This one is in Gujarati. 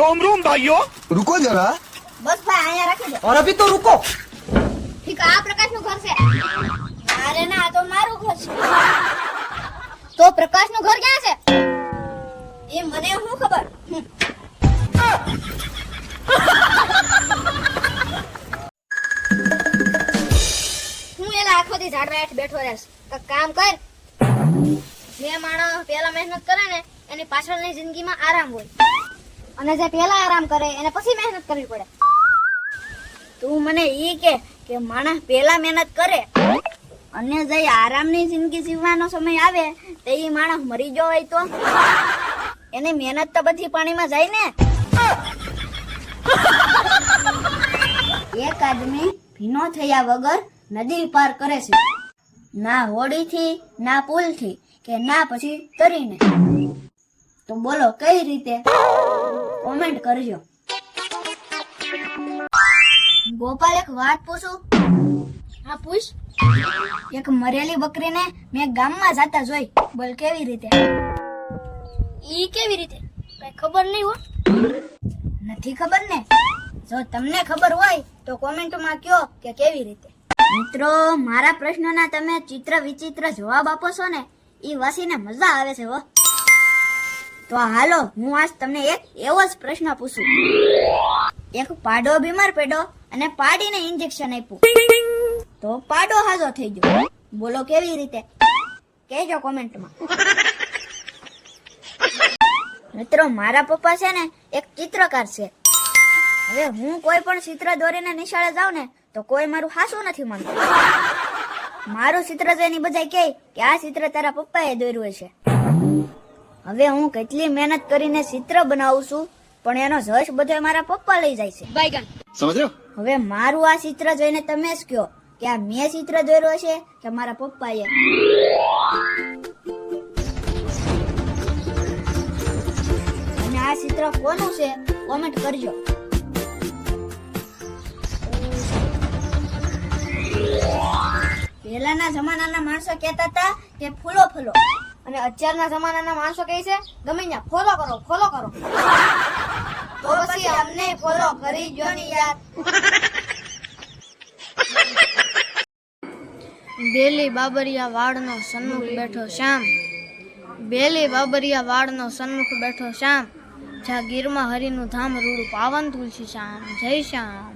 रोम रोम भाइयों, रुको जरा। बस भाई आया रखी दो। और अभी तो रुको। ठीक है, આ પ્રકાશનું ઘર છે? અરે ના, આ તો મારું ઘર છે. તો પ્રકાશનું ઘર ક્યાં છે? એ મને શું ખબર? હું એલા આખો દી ઝાડવા હેઠ બેઠો રહેશ. કામ કર. જે માણસ પેલા મહેનત કરે ને એની પાછળની જિંદગીમાં આરામ હોય, અને જે પેલા આરામ કરે એને પછી મહેનત કરવી પડે. તું મને ઈ કે માણસ પેલા મહેનત કરે અને જે આરામની જિંદગી જીવવાનો સમય આવે તે ઈ માણસ મરી ગયો હોય તો એની મહેનત તો બધી પાણીમાં જાય ને. એક આદમી ભીનો થયા વગર નદી પાર કરે છે, ના હોડીથી, ના પુલથી, કે ના પછી તરીને. તો બોલો કઈ રીતે? કોમેન્ટ કરજો. ગોપાલ, એક વાત પૂછું? હા પૂછ. એક મરેલી બકરીને મેં ગામમાં જાતા જોઈ. બોલ કેવી રીતે? ઈ કેવી રીતે? કઈ ખબર નહીં હો. નથી ખબર ને? જો તમને ખબર હોય તો કોમેન્ટમાં કયો કે કેવી રીતે. મિત્રો, મારા પ્રશ્નોના તમે ચિત્ર વિચિત્ર જવાબ આપો છો ને, ઈ વાસીને મજા આવે છે હો. તો હાલો, હું આજ તમને એક એવો જ પ્રશ્ન પૂછું. એક પાડો બીમાર પડ્યો અને પાડીને ઇન્જેક્શન આપ્યું તો પાડો હાજો થઈ ગયો. બોલો કેવી રીતે? કહેજો કોમેન્ટમાં. મિત્રો, મારા પપ્પા છે ને એક ચિત્રકાર છે. હવે હું કોઈ પણ ચિત્ર દોરીને નિશાળે જાઉં ને તો કોઈ મારું હાસું નથી માનતું. મારું ચિત્ર જોઈને બધા કહે કે આ ચિત્ર તારા પપ્પાએ દોર્યું છે. હવે હું કેટલી મહેનત કરીને ચિત્ર બનાવું છું, પણ એનો જશ બધો મારા પપ્પા લઈ જાય છે. समझ रहे हो? હવે મારું આ ચિત્ર જોઈને તમે જ કહો કે આ મેં ચિત્ર દોર્યો છે કે મારા પપ્પાએ. અને આ ચિત્ર કોનું છે કોમેન્ટ કરજો. પહેલાના જમાનાના માણસો કહેતા હતા કે ફૂલો ફૂલો, અને અત્યારના જમાનાના માણસો કહે છે ગમે ત્યાં ફોલો કરો ફોલો કરો. તો પછી અમને ફોલો કરી જો ને યાર. બેલી બાબરિયા વાડનો સન્મુખ બેઠો શ્યામ, બેલી બાબરિયા વાડનો સન્મુખ બેઠો શ્યામ, જ્યાં ગીરમાં હરિનું ધામ રૂડું પાવન તુલસી શ્યામ. જય શ્યામ.